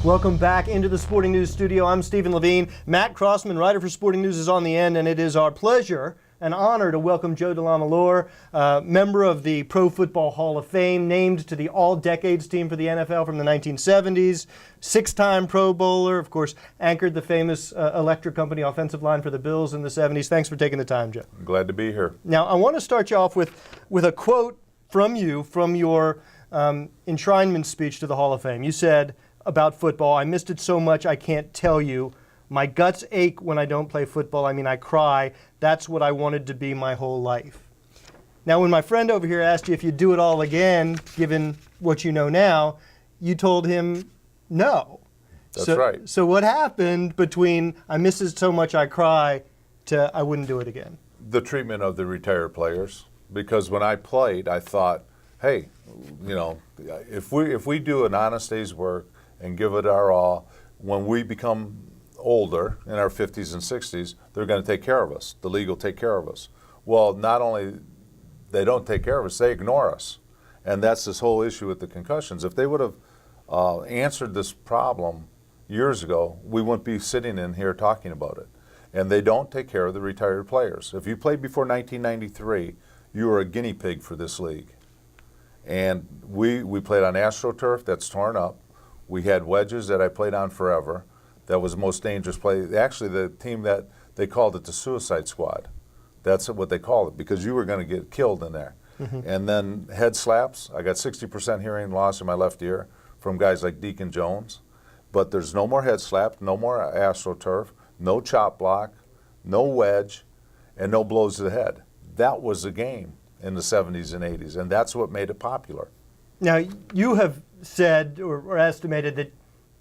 Welcome back into the Sporting News studio. I'm Stephen Levine. Matt Crossman, writer for Sporting News, is on the end, and it is our pleasure and honor to welcome Joe Delamielleure, member of the Pro Football Hall of Fame, named to the All-Decades team for the NFL from the 1970s, six-time Pro Bowler, of course, anchored the famous Electric Company offensive line for the Bills in the 70s. Thanks for taking the time, Joe. I'm glad to be here. Now, I want to start you off with a quote from you from your enshrinement speech to the Hall of Fame. You said about football, "I missed it so much I can't tell you. My guts ache when I don't play football. I mean, I cry. That's what I wanted to be my whole life." Now, when my friend over here asked you if you'd do it all again, given what you know now, you told him no. That's right. So what happened between "I miss it so much I cry" to "I wouldn't do it again"? The treatment of the retired players. Because when I played, I thought, hey, you know, if we do an honest day's work and give it our all, when we become older, in our 50s and 60s, they're going to take care of us. The league will take care of us. Well, not only they don't take care of us, they ignore us. And that's this whole issue with the concussions. If they would have answered this problem years ago, we wouldn't be sitting in here talking about it. And they don't take care of the retired players. If you played before 1993, you were a guinea pig for this league. And we played on AstroTurf that's torn up. We had wedges that I played on forever. That was the most dangerous play. Actually, the team that they called it the Suicide Squad. That's what they called it, because you were going to get killed in there. Mm-hmm. And then head slaps. I got 60% hearing loss in my left ear from guys like Deacon Jones. But there's no more head slap, no more AstroTurf, no chop block, no wedge, and no blows to the head. That was the game in the 70s and 80s, and that's what made it popular. Now, you have said or estimated that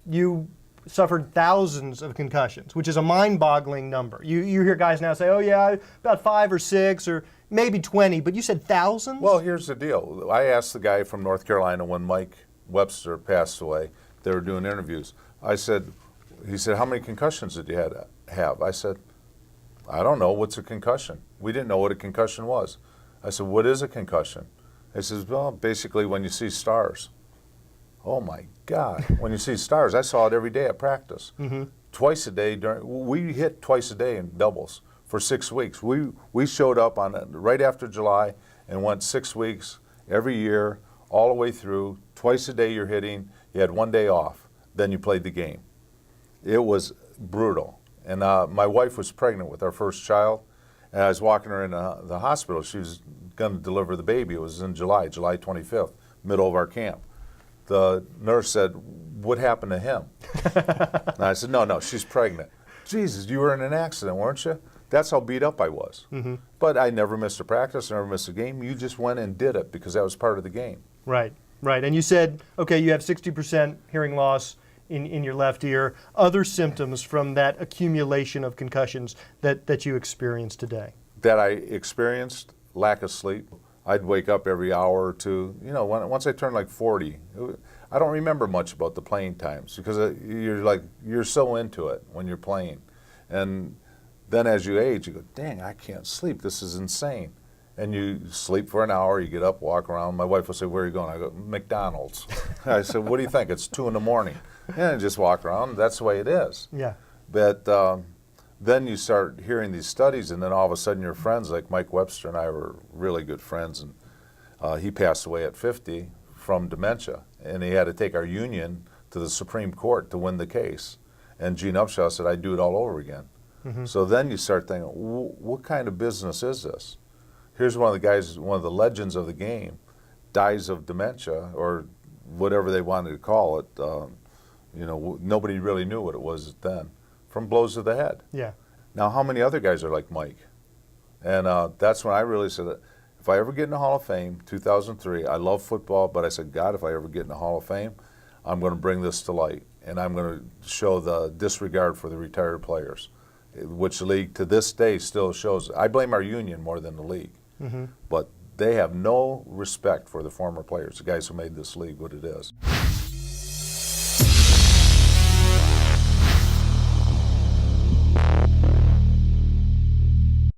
you suffered thousands of concussions, which is a mind-boggling number. You hear guys now say, oh yeah, about 5 or 6 or maybe 20, but you said thousands? Well, here's the deal. I asked the guy from North Carolina when Mike Webster passed away, they were doing interviews. He said, how many concussions did you have? I said, I don't know. What's a concussion? We didn't know what a concussion was. I said, what is a concussion? He says, well, basically when you see stars. Oh my God, when you see stars, I saw it every day at practice. Mm-hmm. Twice a day, we hit twice a day in doubles for 6 weeks. We showed up on right after July and went 6 weeks every year, all the way through. Twice a day you're hitting, you had 1 day off, then you played the game. It was brutal. And my wife was pregnant with our first child, and I was walking her in the hospital. She was going to deliver the baby. It was in July 25th, middle of our camp. The nurse said, what happened to him? And I said, no, she's pregnant. Jesus, you were in an accident, weren't you? That's how beat up I was. Mm-hmm. But I never missed a practice, never missed a game. You just went and did it because that was part of the game. Right. And you said, okay, you have 60% hearing loss in your left ear. Other symptoms from that accumulation of concussions that you experienced today? That I experienced, lack of sleep. I'd wake up every hour or two. You know, once I turned like 40, I don't remember much about the playing times because you're so into it when you're playing. And then as you age, you go, dang, I can't sleep. This is insane. And you sleep for an hour, you get up, walk around. My wife will say, where are you going? I go, McDonald's. I said, what do you think? It's 2 in the morning. And just walk around. That's the way it is. Yeah. But then you start hearing these studies, and then all of a sudden your friends, like Mike Webster and I were really good friends, and he passed away at 50 from dementia. And he had to take our union to the Supreme Court to win the case. And Gene Upshaw said, I'd do it all over again. Mm-hmm. So then you start thinking, what kind of business is this? Here's one of the guys, one of the legends of the game, dies of dementia, or whatever they wanted to call it. You know, nobody really knew what it was then, from blows to the head. Yeah. Now, how many other guys are like Mike? And that's when I really said that if I ever get in the Hall of Fame, 2003, I love football, but I said, God, if I ever get in the Hall of Fame, I'm going to bring this to light, and I'm going to show the disregard for the retired players, which the league to this day still shows. I blame our union more than the league. Mm-hmm. But they have no respect for the former players, the guys who made this league what it is.